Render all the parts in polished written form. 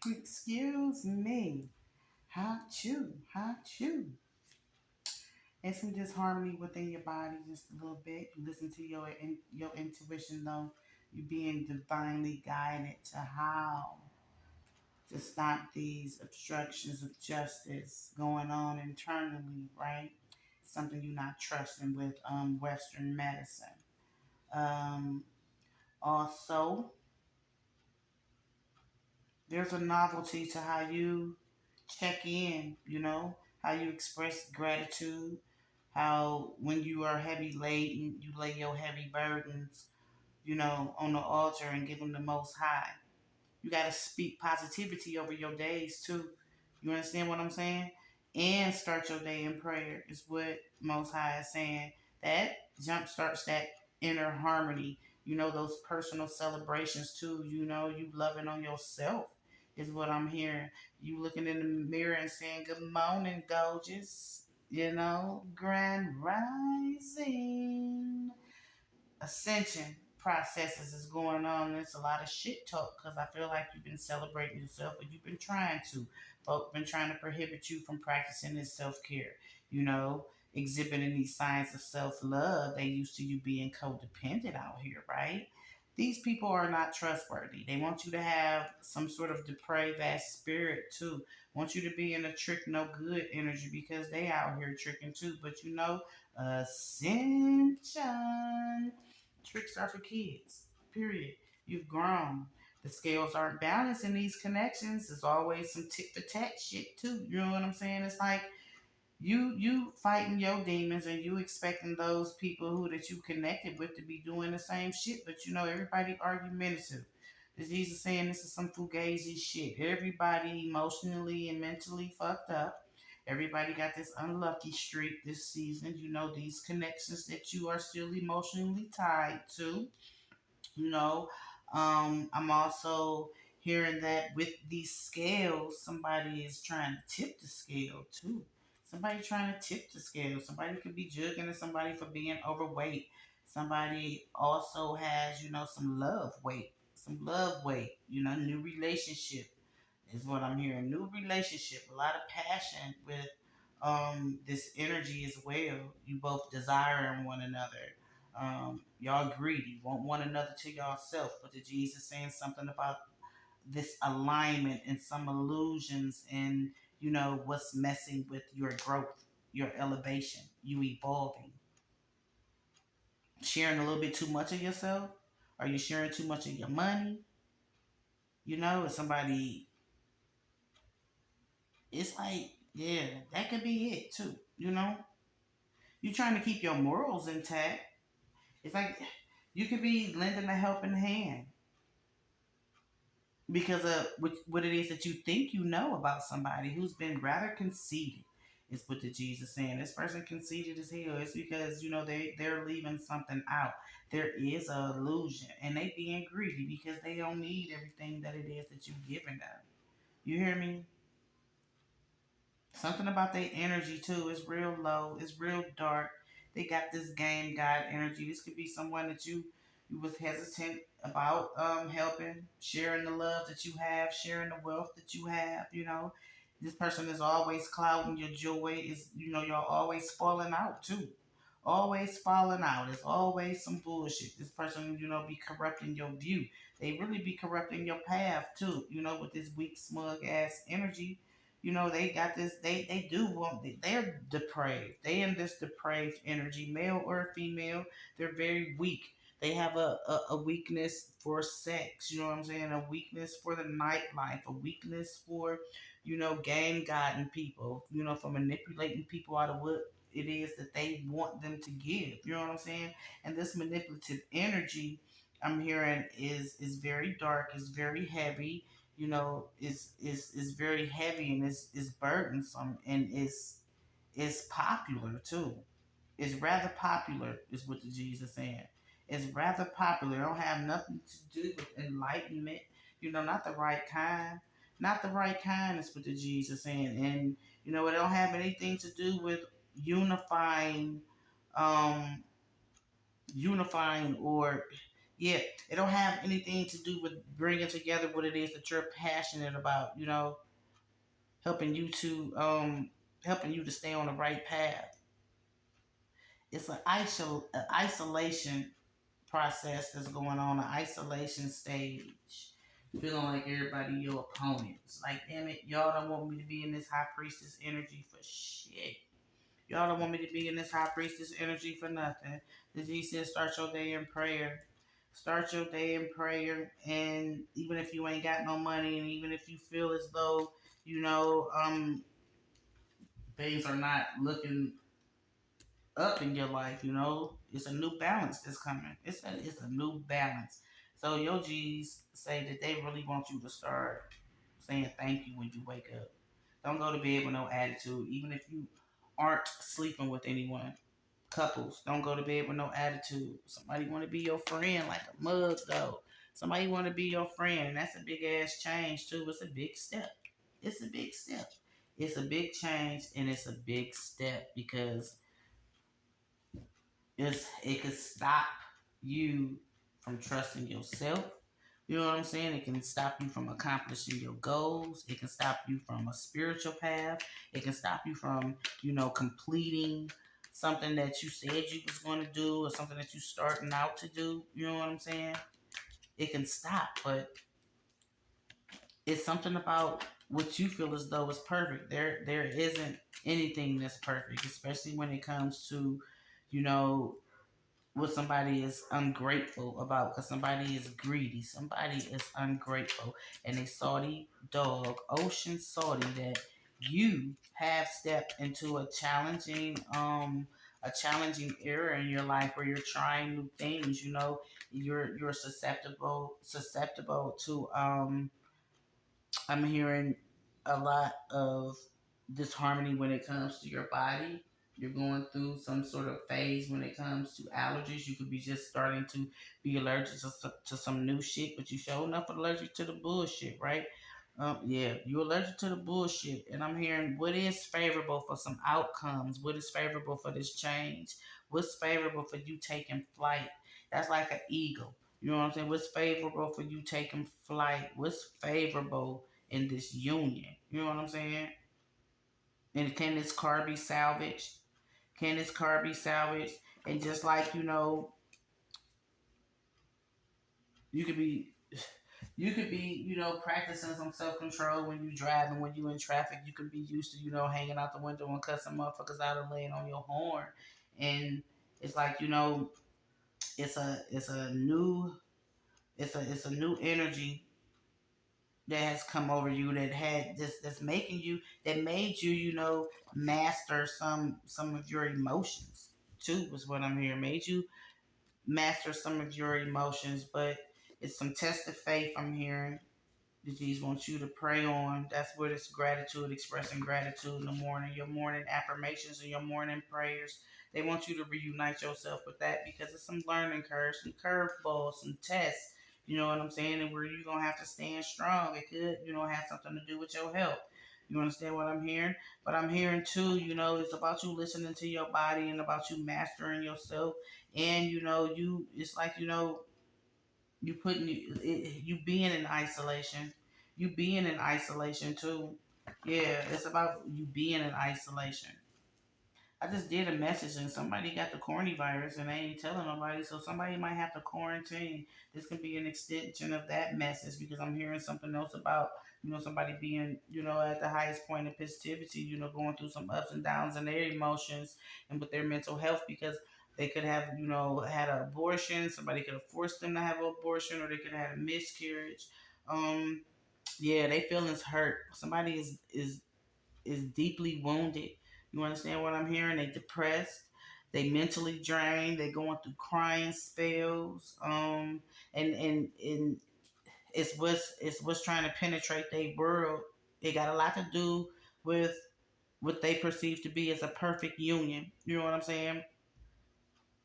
Excuse me. Hot you, hot you. And some disharmony within your body just a little bit. You listen to your intuition though. You being divinely guided to how to stop these obstructions of justice going on internally, right? Something you're not trusting with Western medicine. Um, Also, there's a novelty to how you check in, how you express gratitude, how when you are heavy laden, you lay your heavy burdens, on the altar and give them the most high. You got to speak positivity over your days too. You understand what I'm saying? And start your day in prayer is what Most High is saying. That jump starts that inner harmony. Those personal celebrations too. You loving on yourself is what I'm hearing. You looking in the mirror and saying, "Good morning, gorgeous." Grand rising ascension processes is going on. There's a lot of shit talk because I feel like you've been celebrating yourself, but you've been trying to. Folk been trying to prohibit you from practicing this self care. You know, exhibiting these signs of self love. They used to you being codependent out here, right? These people are not trustworthy. They want you to have some sort of depraved ass spirit too. Want you to be in a trick no good energy because they out here tricking too. But ascension. Tricks are for kids. Period. You've grown. The scales aren't balanced in these connections. There's always some tit for tat shit too. You know what I'm saying? It's like you fighting your demons and you expecting those people who that you connected with to be doing the same shit, but everybody argumentative. Is Jesus saying this is some fugazi shit? Everybody emotionally and mentally fucked up. Everybody got this unlucky streak this season. These connections that you are still emotionally tied to. You know, I'm also hearing that with these scales, somebody is trying to tip the scale too. Somebody trying to tip the scale. Somebody could be judging at somebody for being overweight. Somebody also has, some love weight. Some love weight. New relationship is what I'm hearing. New relationship, a lot of passion with this energy as well. You both desiring one another. Y'all greedy, want one another to yourself. But the Jesus saying something about this alignment and some illusions and what's messing with your growth, your elevation, you evolving. Sharing a little bit too much of yourself? Are you sharing too much of your money? If somebody, it's like, yeah, that could be it too. You're trying to keep your morals intact. It's like you could be lending a helping hand because of what it is that you think you know about somebody who's been rather conceited. Is what the Jesus saying. This person conceited as hell. It's because they're leaving something out. There is a illusion, and they being greedy because they don't need everything that it is that you've given them. You hear me? Something about their energy too is real low. It's real dark. They got this game god energy. This could be someone that you was hesitant about helping, sharing the love that you have, sharing the wealth that you have. This person is always clouding your joy. Is you're always falling out too. Always falling out. It's always some bullshit. This person, be corrupting your view. They really be corrupting your path too. With this weak, smug ass energy, they got this. They do want. They're depraved. They in this depraved energy, male or female. They're very weak. They have a weakness for sex. You know what I'm saying? A weakness for the nightlife. A weakness for, game guiding people. For manipulating people out of what it is that they want them to give. You know what I'm saying? And this manipulative energy I'm hearing is very dark. Is very heavy, is very heavy and is burdensome and is popular too. It's rather popular, is what the Jesus saying. It's rather popular. It don't have nothing to do with enlightenment. Not the right kind. Not the right kind is what the Jesus saying. And it don't have anything to do with unifying, um, unifying or Yeah, it don't have anything to do with bringing together what it is that you're passionate about. Helping you to helping you to stay on the right path. It's an isolation process that's going on, an isolation stage. Feeling like everybody your opponent. It's like, damn it, y'all don't want me to be in this high priestess energy for shit. Y'all don't want me to be in this high priestess energy for nothing. The G says start your day in prayer. Start your day in prayer, and even if you ain't got no money, and even if you feel as though you know things are not looking up in your life, it's a new balance that's coming. It's a new balance. So your G's say that they really want you to start saying thank you when you wake up. Don't go to bed with no attitude, even if you aren't sleeping with anyone. Couples, don't go to bed with no attitude. Somebody want to be your friend like a mug though. Somebody want to be your friend, and that's a big ass change too. It's a big step. It's a big step. It's a big change, and it's a big step because it could stop you from trusting yourself. You know what I'm saying? It can stop you from accomplishing your goals. It can stop you from a spiritual path. It can stop you from, completing something that you said you was going to do or something that you starting out to do. You know what I'm saying? It can stop, but it's something about what you feel as though is perfect. There isn't anything that's perfect, especially when it comes to, you know, what somebody is ungrateful about, because somebody is greedy, somebody is ungrateful, and they salty dog, ocean salty that you have stepped into a challenging era in your life where you're trying new things. You're susceptible to I'm hearing a lot of disharmony when it comes to your body. You're going through some sort of phase when it comes to allergies. You could be just starting to be allergic to some new shit, but you sure enough allergic to the bullshit, right? Yeah, you're allergic to the bullshit. And I'm hearing what is favorable for some outcomes, what is favorable for this change, what's favorable for you taking flight. That's like an eagle. You know what I'm saying? What's favorable for you taking flight? What's favorable in this union? You know what I'm saying? And can this car be salvaged? Can this car be salvaged? And just like you could be practicing some self control when you driving, when you in traffic. You could be used to, hanging out the window and cussing motherfuckers out and laying on your horn. And it's like, it's a new energy that has come over you that had this that's making you that made you, master some of your emotions too, was what I'm hearing. Made you master some of your emotions, but it's some test of faith I'm hearing. The G's want you to pray on. That's what it's gratitude, expressing gratitude in the morning, your morning affirmations and your morning prayers. They want you to reunite yourself with that because it's some learning curves, some curveballs, some tests. You know what I'm saying? And where you're going to have to stand strong. It could, have something to do with your health. You understand what I'm hearing? But I'm hearing too, it's about you listening to your body and about you mastering yourself. And, it's like, you being in isolation. You being in isolation too. Yeah, it's about you being in isolation. I just did a message and somebody got the corny virus and they ain't telling nobody, so somebody might have to quarantine. This can be an extension of that message because I'm hearing something else about, somebody being, at the highest point of positivity, going through some ups and downs in their emotions and with their mental health because they could have, had an abortion, somebody could have forced them to have an abortion, or they could have had a miscarriage. Um, yeah, they feelings hurt. Somebody is deeply wounded. You understand what I'm hearing? They depressed, they mentally drained, they going through crying spells. And it's what's trying to penetrate their world. It got a lot to do with what they perceive to be as a perfect union. You know what I'm saying?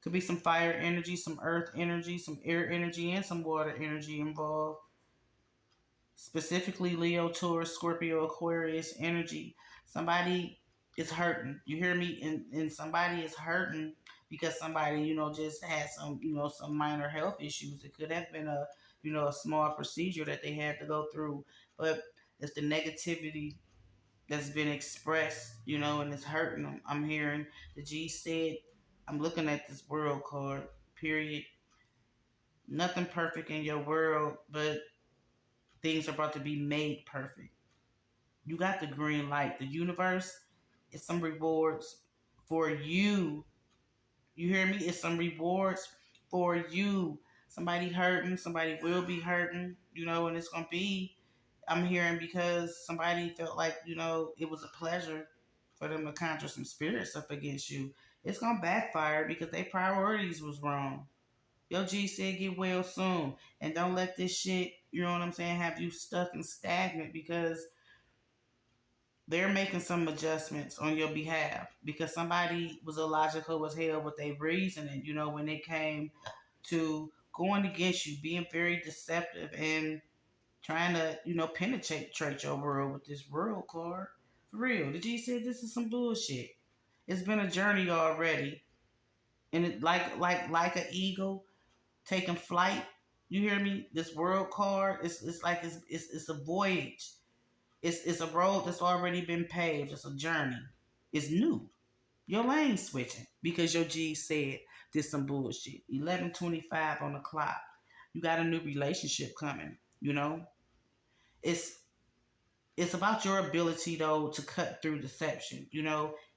Could be some fire energy, some earth energy, some air energy, and some water energy involved. Specifically Leo, Taurus, Scorpio, Aquarius energy. Somebody, It's hurting. You hear me? And somebody is hurting because somebody, just had some, some minor health issues. It could have been a small procedure that they had to go through, but it's the negativity that's been expressed, and it's hurting them. I'm hearing the G said, I'm looking at this world card, period. Nothing perfect in your world, but things are about to be made perfect. You got the green light. The universe is some rewards for you. You hear me? It's some rewards for you. Somebody hurting, somebody will be hurting, and it's gonna be. I'm hearing because somebody felt like, it was a pleasure for them to conjure some spirits up against you. It's gonna backfire because their priorities was wrong. Yo G said get well soon. And don't let this shit, you know what I'm saying, have you stuck and stagnant because they're making some adjustments on your behalf because somebody was illogical as hell with their reasoning, when it came to going against you, being very deceptive and trying to, penetrate your world with this world card. For real. The G said this is some bullshit. It's been a journey already. And it like an eagle taking flight. You hear me? This world card, it's like it's a voyage. It's a road that's already been paved. It's a journey. It's new. Your lane switching because your G said this some bullshit. 11:25 on the clock. You got a new relationship coming. It's it's about your ability though to cut through deception.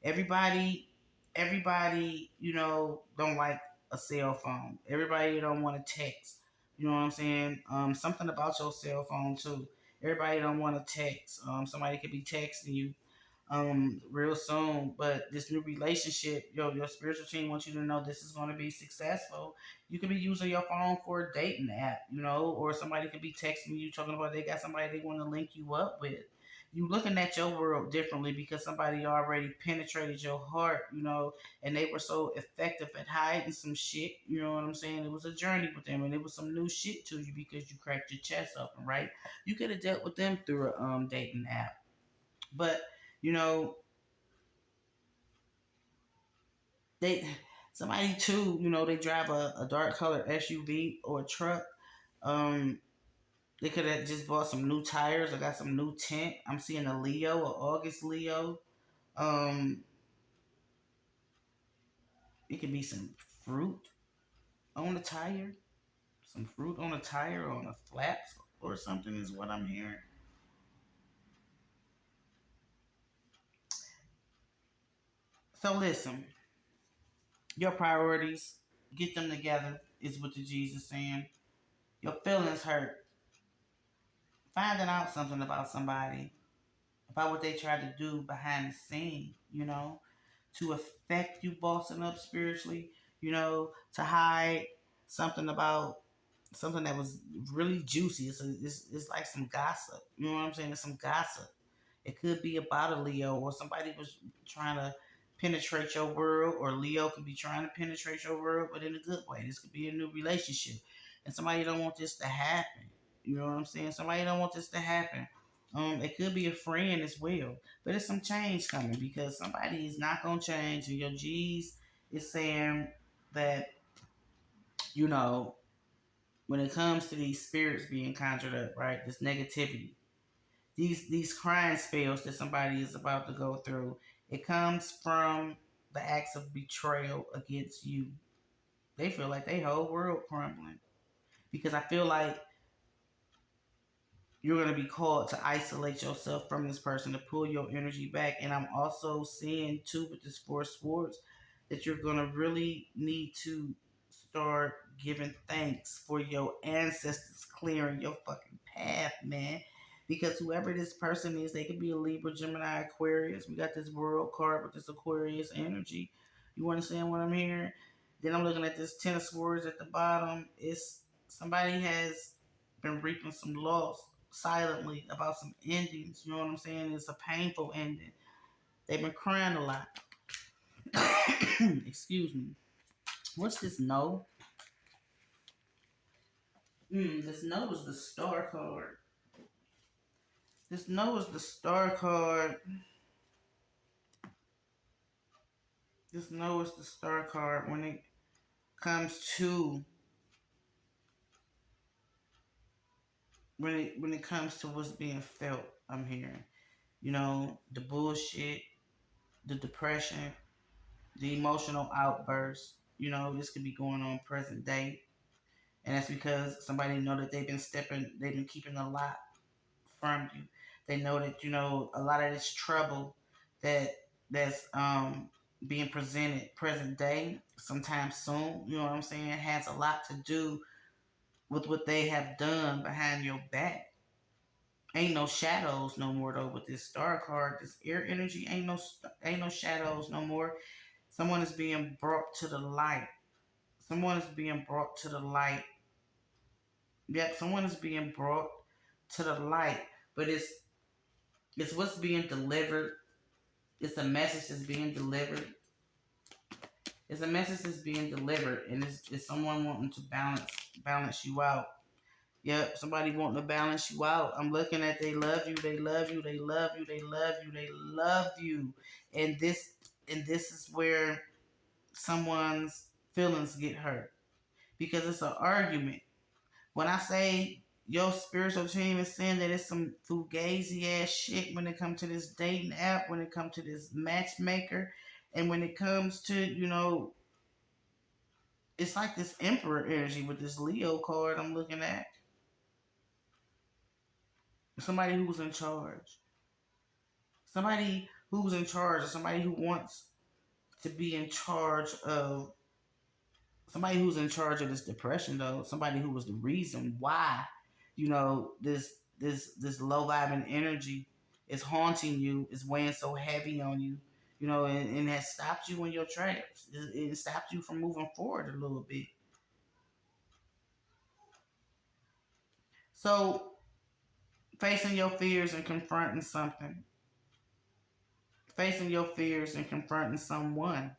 Everybody, everybody, don't like a cell phone. Everybody don't want to text. You know what I'm saying? Something about your cell phone too. Everybody don't want to text. Somebody could be texting you real soon. But this new relationship, your spiritual team wants you to know this is going to be successful. You could be using your phone for a dating app, or somebody could be texting you talking about they got somebody they want to link you up with. You looking at your world differently because somebody already penetrated your heart, and they were so effective at hiding some shit. You know what I'm saying? It was a journey with them, and it was some new shit to you because you cracked your chest open, right? You could have dealt with them through a dating app, but you know they somebody too, they drive a dark colored SUV or a truck. Um, they could have just bought some new tires or got some new tint. I'm seeing a Leo, a August Leo. Um, it could be some fruit on the tire, some fruit on a tire or on a flaps or something is what I'm hearing. So listen, your priorities, get them together is what the Jesus saying. Your feelings hurt. Finding out something about somebody, about what they tried to do behind the scene, to affect you bossing up spiritually, to hide something about something that was really juicy. It's like some gossip. You know what I'm saying? It's some gossip. It could be about a Leo or somebody was trying to penetrate your world, or Leo could be trying to penetrate your world, but in a good way. This could be a new relationship, and somebody don't want this to happen. You know what I'm saying? Somebody don't want this to happen. It could be a friend as well, but it's some change coming because somebody is not gonna change, and your G's is saying that you know when it comes to these spirits being conjured up, right? This negativity, these crying spells that somebody is about to go through, it comes from the acts of betrayal against you. They feel like they whole world crumbling because I feel like you're going to be called to isolate yourself from this person to pull your energy back. And I'm also seeing too with this four sports that you're going to really need to start giving thanks for your ancestors clearing your fucking path, man. Because whoever this person is, they could be a Libra, Gemini, Aquarius. We got this world card with this Aquarius energy. You understand what I'm hearing? Then I'm looking at this Ten of Swords at the bottom. It's somebody has been reaping some loss silently about some endings. You know what I'm saying? It's a painful ending. They've been crying a lot. Excuse me. What's this no? This no is the star card. This no is the star card. Just know it's the star card when it comes to when it comes to what's being felt. I'm hearing, the bullshit, the depression, the emotional outbursts. This could be going on present day, and that's because somebody know that they've been keeping a lot from you. They know that a lot of this trouble that that's being presented present day, sometime soon. You know what I'm saying? Has a lot to do with what they have done behind your back. Ain't no shadows no more though with this star card, this air energy. Ain't no shadows no more. Someone is being brought to the light. Someone is being brought to the light. Yep, someone is being brought to the light. But it's what's being delivered. It's a message that's being delivered. It's a message that's being delivered, and it's someone wanting to balance you out. Yep, somebody wanting to balance you out. I'm looking at they love you, they love you, they love you, they love you, they love you, and this is where someone's feelings get hurt because it's an argument. When I say your spiritual team is saying that it's some fugazi ass shit when it comes to this dating app, when it comes to this matchmaker, and when it comes to, it's like this emperor energy with this Leo card I'm looking at. Somebody who's in charge. Somebody who's in charge, or somebody who wants to be in charge of somebody who's in charge of this depression though, somebody who was the reason why, this low vibing energy is haunting you, is weighing so heavy on you, and has stopped you in your tracks. It stopped you from moving forward a little bit. So facing your fears and confronting something, facing your fears and confronting someone,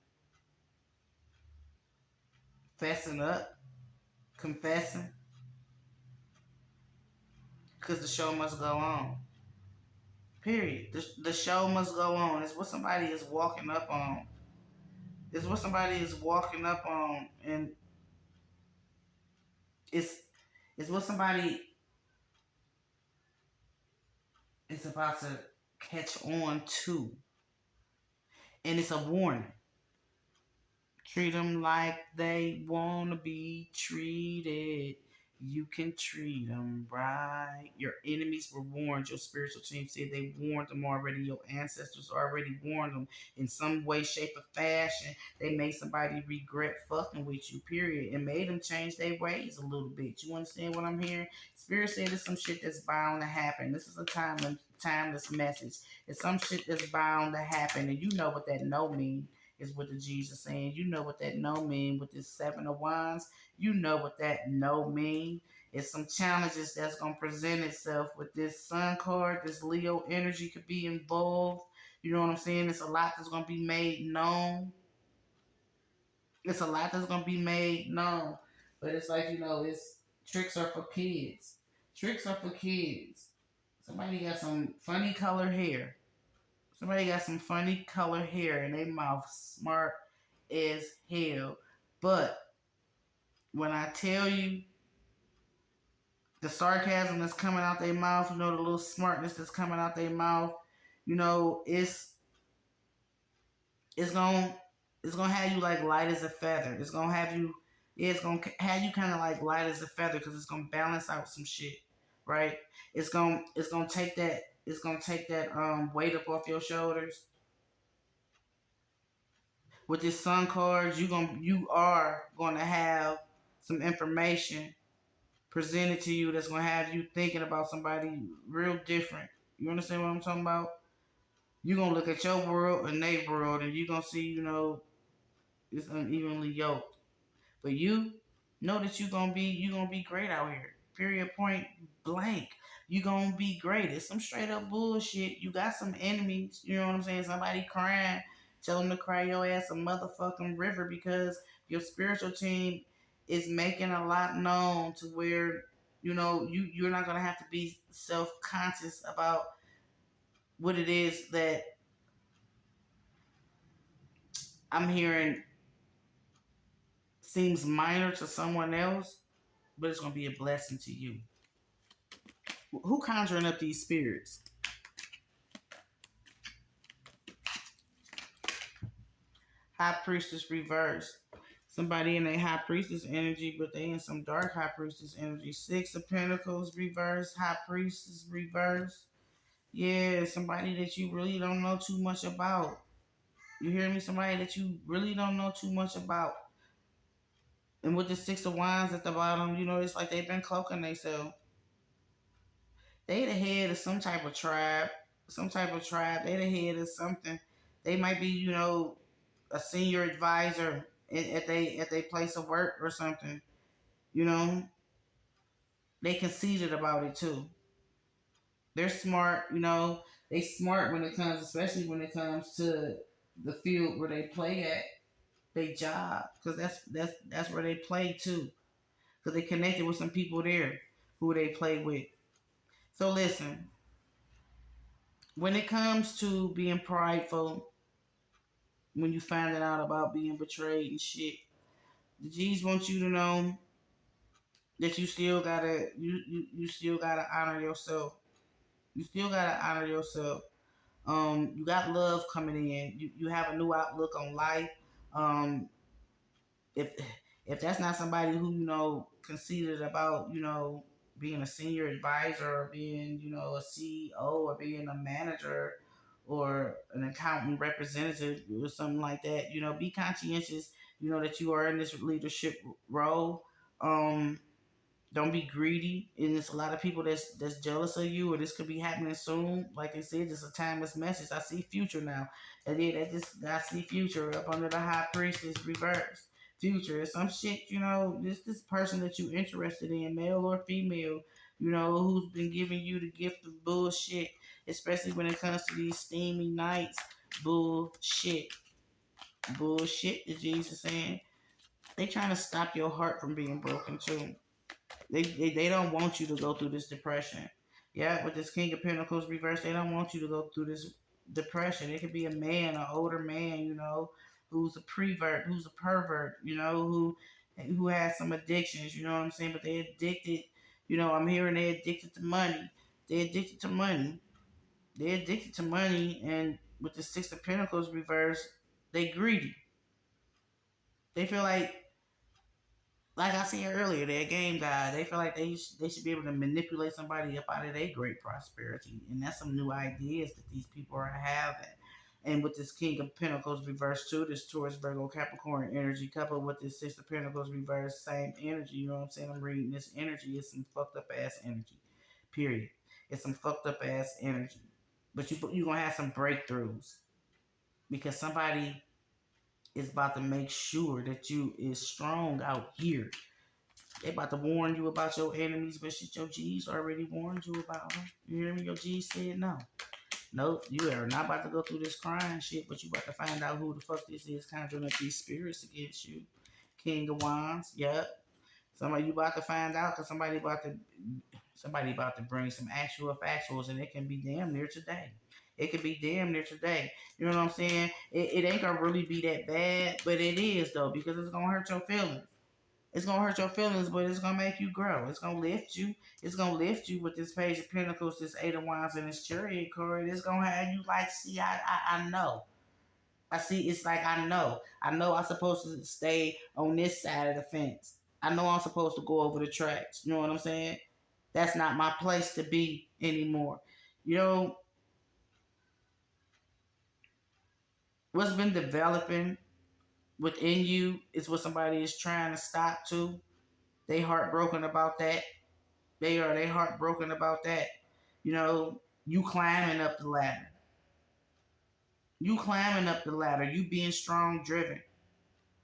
fessing up, confessing, because the show must go on. Period. The show must go on. It's what somebody is walking up on. It's what somebody is walking up on, and it's it's what somebody is about to catch on to, and it's a warning. Treat them like they want to be treated. You can treat them right. Your enemies were warned. Your spiritual team said they warned them already. Your ancestors already warned them in some way, shape, or fashion. They made somebody regret fucking with you, period, and made them change their ways a little bit. You understand what I'm hearing? Spirit said it's some shit that's bound to happen. This is a timeless message. It's some shit that's bound to happen, and you know what that no means is what the Jesus saying. You know what that no mean with this seven of wands. You know what that no mean. It's some challenges that's gonna present itself with this sun card. This Leo energy could be involved. You know what I'm saying? It's a lot that's gonna be made known. It's a lot that's gonna be made known. But it's like, it's tricks are for kids. Tricks are for kids. Somebody got some funny color hair. Somebody got some funny color hair and they mouth smart as hell. But when I tell you the sarcasm that's coming out their mouth, the little smartness that's coming out their mouth, it's gonna it's gonna have you like light as a feather. It's gonna have you, yeah, it's gonna have you kind of like light as a feather because it's gonna balance out some shit, right? It's gonna take that weight up off your shoulders. With this sun cards, you are gonna have some information presented to you that's gonna have you thinking about somebody real different. You understand what I'm talking about? You're gonna look at your world and their world, and you're gonna see, it's unevenly yoked. But you know that you gonna be great out here. Period. Point blank. You gonna be great. It's some straight up bullshit. You got some enemies. You know what I'm saying? Somebody crying. Tell them to cry your ass a motherfucking river because your spiritual team is making a lot known to where you're not gonna have to be self conscious about what it is that I'm hearing seems minor to someone else, but it's gonna be a blessing to you. Who conjuring up these spirits? High priestess reverse. Somebody in a high priestess energy, but they in some dark high priestess energy. Six of Pentacles reverse. High priestess reverse. Yeah, somebody that you really don't know too much about. You hear me? Somebody that you really don't know too much about. And with the Six of Wands at the bottom, you know, it's like they've been cloaking themselves. They the head of some type of tribe. Some type of tribe. They the head of something. They might be, you know, a senior advisor at they place of work or something. You know, they conceited about it too. They're smart. You know, they smart when it comes, especially when it comes to the field where they play at. They job because that's where they play too. Because they connected with some people there who they play with. So listen, when it comes to being prideful, when you finding out about being betrayed and shit, the G's want you to know that you still gotta honor yourself. You still gotta honor yourself. You got love coming in. You have a new outlook on life. Um, if if that's not somebody who you know conceited about being a senior advisor or being a CEO or being a manager or an accountant representative or something like that, be conscientious. That you are in this leadership role. Don't be greedy, and there's a lot of people that's jealous of you, or this could be happening soon. Like I said, it's a timeless message. I see future now, and then I see future up under the high priestess reverse. Future is some shit, this person that you interested in, male or female, who's been giving you the gift of bullshit, especially when it comes to these steamy nights. Bullshit, bullshit. The Jesus saying they trying to stop your heart from being broken too. They don't want you to go through this depression. Yeah, with this King of Pentacles reverse, they don't want you to go through this depression. It could be a man, an older man, who's a prevert, who's a pervert, who has some addictions, you know what I'm saying? But they addicted, I'm hearing they addicted to money. They addicted to money. They addicted to money, and with the Six of Pentacles reverse, they greedy. They feel like I said earlier, they're game guy. They feel like they should be able to manipulate somebody up out of their great prosperity, and that's some new ideas that these people are having. And with this King of Pentacles reverse too, this Taurus, Virgo, Capricorn energy coupled with this Six of Pentacles reverse, same energy. You know what I'm saying? I'm reading this energy. It's some fucked up ass energy. Period. It's some fucked up ass energy. But you gonna have some breakthroughs because somebody is about to make sure that you is strong out here. They about to warn you about your enemies, but shit, your G's already warned you about them. You hear me? Your G said no. Nope, you are not about to go through this crying shit, but you about to find out who the fuck this is conjuring up these spirits against you. King of Wands, yep. Somebody you about to find out because somebody about to bring some actual factuals, and it can be damn near today. It could be damn near today. You know what I'm saying? It ain't gonna really be that bad, but it is though because it's gonna hurt your feelings. It's gonna hurt your feelings, but it's gonna make you grow. It's gonna lift you. It's gonna lift you with this Page of Pentacles, this Eight of Wands, and this Chariot card. It's gonna have you like, see, I know. I see. It's like I know. I know I'm supposed to stay on this side of the fence. I know I'm supposed to go over the tracks. You know what I'm saying? That's not my place to be anymore. You know what's been developing within you is what somebody is trying to stop too. They heartbroken about that. They heartbroken about that. You climbing up the ladder. You climbing up the ladder. You being strong driven.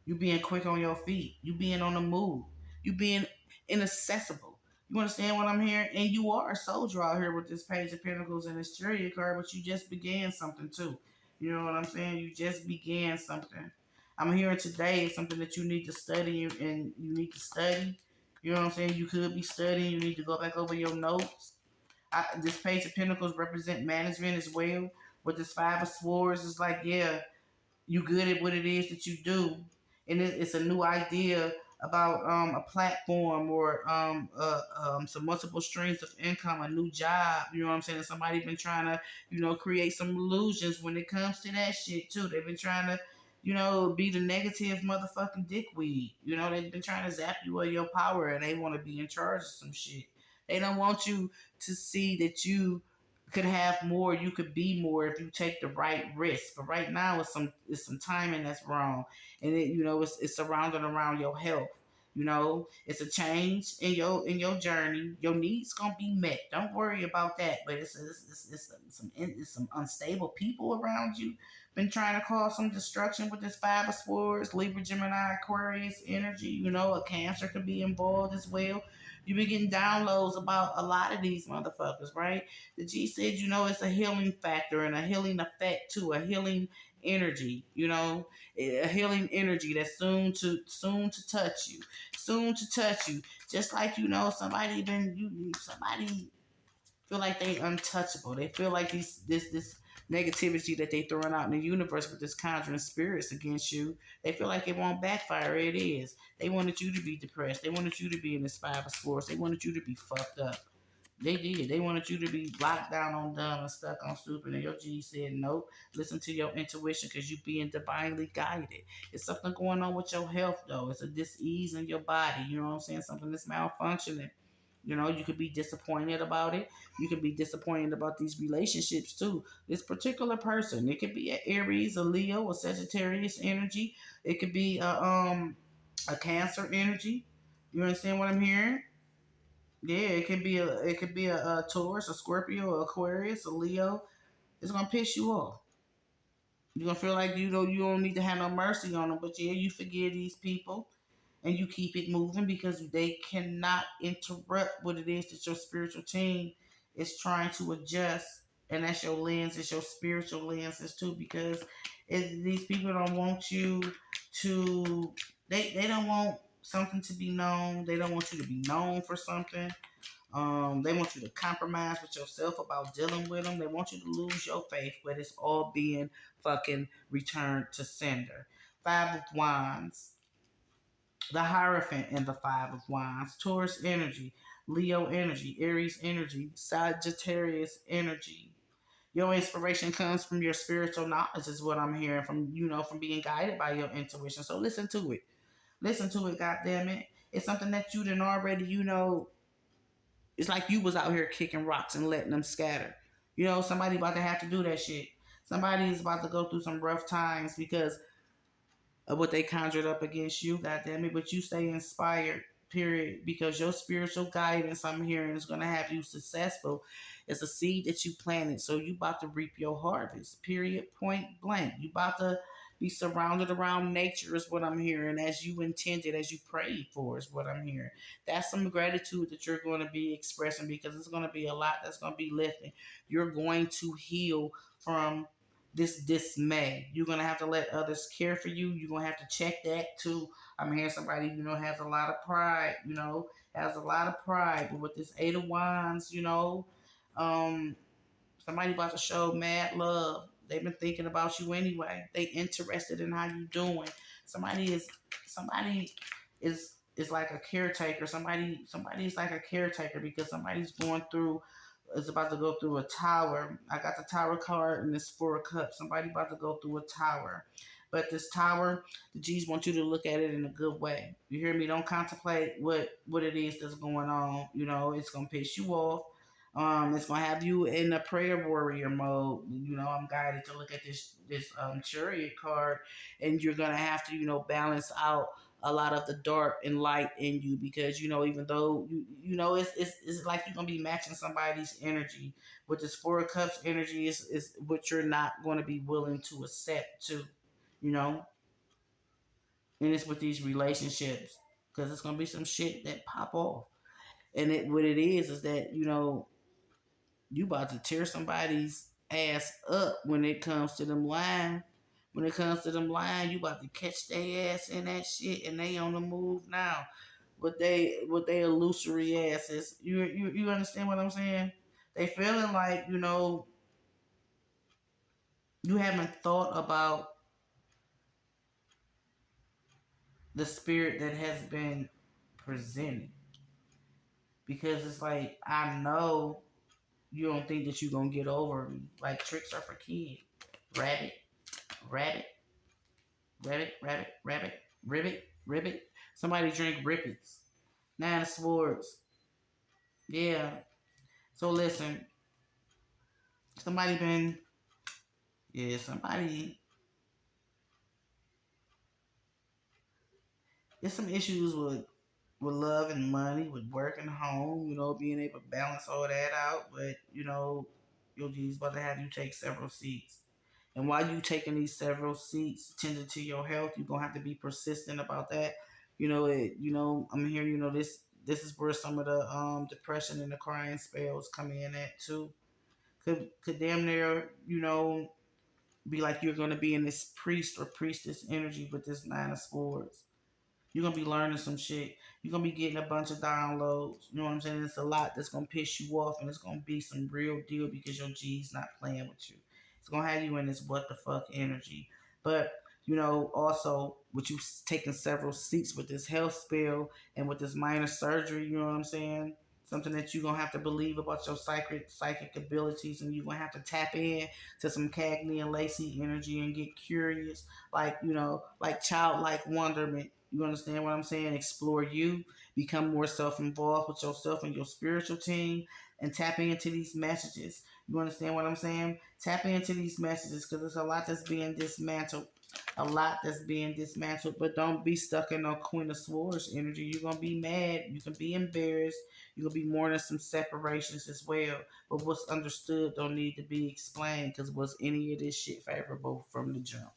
You being quick on your feet. You being on the move. You being inaccessible. You understand what I'm hearing? And you are a soldier out here with this Page of Pentacles and this Chariot card, but you just began something too. You know what I'm saying? You just began something. I'm hearing today is something that you need to study and you need to study. You know what I'm saying? You could be studying. You need to go back over your notes. This Page of Pentacles represent management as well. With this Five of Swords, it's like, yeah, you good at what it is that you do, and it's a new idea about a platform or some multiple streams of income, a new job. You know what I'm saying? Somebody been trying to create some illusions when it comes to that shit too. They've been trying to be the negative motherfucking dickweed. They've been trying to zap you of your power, and they want to be in charge of some shit. They don't want you to see that you could have more, you could be more if you take the right risk. But right now it's some timing that's wrong. And it's surrounded around your health. It's a change in your journey. Your needs gonna be met. Don't worry about that. But it's some unstable people around you. Been trying to cause some destruction with this five of swords, Libra, Gemini, Aquarius energy. A Cancer could be involved as well. You've been getting downloads about a lot of these motherfuckers, right? The G said, it's a healing factor and a healing effect too, a healing energy, a healing energy that's soon to touch you, soon to touch you. Just like somebody feel like they untouchable. They feel like this negativity that they throwing out in the universe with this conjuring spirits against you. They feel like it won't backfire. It is. They wanted you to be depressed. They wanted you to be in this five of swords. They wanted you to be fucked up. They did. They wanted you to be locked down on dumb and stuck on stupid. And your G said, nope, listen to your intuition because you're being divinely guided. It's something going on with your health, though. It's a dis-ease in your body. You know what I'm saying? Something that's malfunctioning. You could be disappointed about it. You could be disappointed about these relationships, too. This particular person, it could be an Aries, a Leo, a Sagittarius energy. It could be a Cancer energy. You understand what I'm hearing? Yeah, it could be a Taurus, a Scorpio, a Aquarius, a Leo. It's gonna piss you off. You're gonna feel like you don't need to have no mercy on them, but yeah, you forgive these people and you keep it moving because they cannot interrupt what it is that your spiritual team is trying to adjust, and that's your lens, it's your spiritual lenses too, because these people don't want you to. They don't want something to be known. They don't want you to be known for something. They want you to compromise with yourself about dealing with them. They want you to lose your faith, but it's all being fucking returned to sender. Five of Wands, the Hierophant and the Five of Wands, Taurus energy, Leo energy, Aries energy, Sagittarius energy. Your inspiration comes from your spiritual knowledge, is what I'm hearing from being guided by your intuition. So listen to it. Listen to it, goddamn it. It's something that you didn't already, it's like you was out here kicking rocks and letting them scatter. Somebody about to have to do that shit. Somebody is about to go through some rough times because of what they conjured up against you, goddamn it. But you stay inspired, period, because your spiritual guidance I'm hearing is gonna have you successful. It's a seed that you planted, so you about to reap your harvest. Period. Point blank. You about to be surrounded around nature is what I'm hearing, as you intended, as you prayed for is what I'm hearing. That's some gratitude that you're going to be expressing because it's going to be a lot that's going to be lifting. You're going to heal from this dismay. You're gonna have to let others care for you. You're gonna have to check that too. I'm hearing somebody, has a lot of pride, has a lot of pride. But with this Eight of Wands, um, somebody about to show mad love. They've been thinking about you anyway. They interested in how you doing. Somebody is like a caretaker. Somebody's like a caretaker because somebody's going through is about to go through a tower. I got the tower card and this Four of Cups. Somebody about to go through a tower. But this tower, the G's want you to look at it in a good way. You hear me? Don't contemplate what it is that's going on. It's gonna piss you off. It's gonna have you in a prayer warrior mode. I'm guided to look at this chariot card, and you're gonna have to balance out a lot of the dark and light in you because even though it's like you're gonna be matching somebody's energy with this Four of Cups energy is what you're not going to be willing to accept too, you know and it's with these relationships because it's gonna be some shit that pop off. And what it is that you about to tear somebody's ass up when it comes to them lying. When it comes to them lying, you about to catch their ass in that shit, and they on the move now. With they illusory asses. You understand what I'm saying? They feeling like you haven't thought about the spirit that has been presented. Because it's like, I know you don't think that you're gonna get over me. Like, tricks are for kids. Rabbit, rabbit, rabbit, rabbit, rabbit, ribbit, ribbit. Somebody drink ribbits. Nine of Swords. Yeah. So listen, somebody been, yeah, somebody, there's some issues with love and money, with work and home, being able to balance all that out. But, your G's about to have you take several seats. And while you taking these several seats, tending to your health, you're gonna have to be persistent about that. I'm hearing, this is where some of the depression and the crying spells come in at too. Could damn near, be like you're gonna be in this priest or priestess energy with this nine of swords. You're gonna be learning some shit. You're gonna be getting a bunch of downloads. You know what I'm saying? It's a lot that's gonna piss you off, and it's gonna be some real deal because your G's not playing with you. It's gonna have you in this what the fuck energy. But also with you taking several seats with this health spell and with this minor surgery, you know what I'm saying? Something that you're gonna have to believe about your psychic abilities, and you're gonna have to tap in to some Cagney and Lacey energy and get curious, like like childlike wonderment. You understand what I'm saying? Explore you, become more self-involved with yourself and your spiritual team, and tap into these messages. You understand what I'm saying? Tap into these messages because there's a lot that's being dismantled. A lot that's being dismantled, but don't be stuck in no Queen of Swords energy. You're gonna be mad. You can be embarrassed. You're gonna be mourning some separations as well. But what's understood don't need to be explained because was any of this shit favorable from the jump?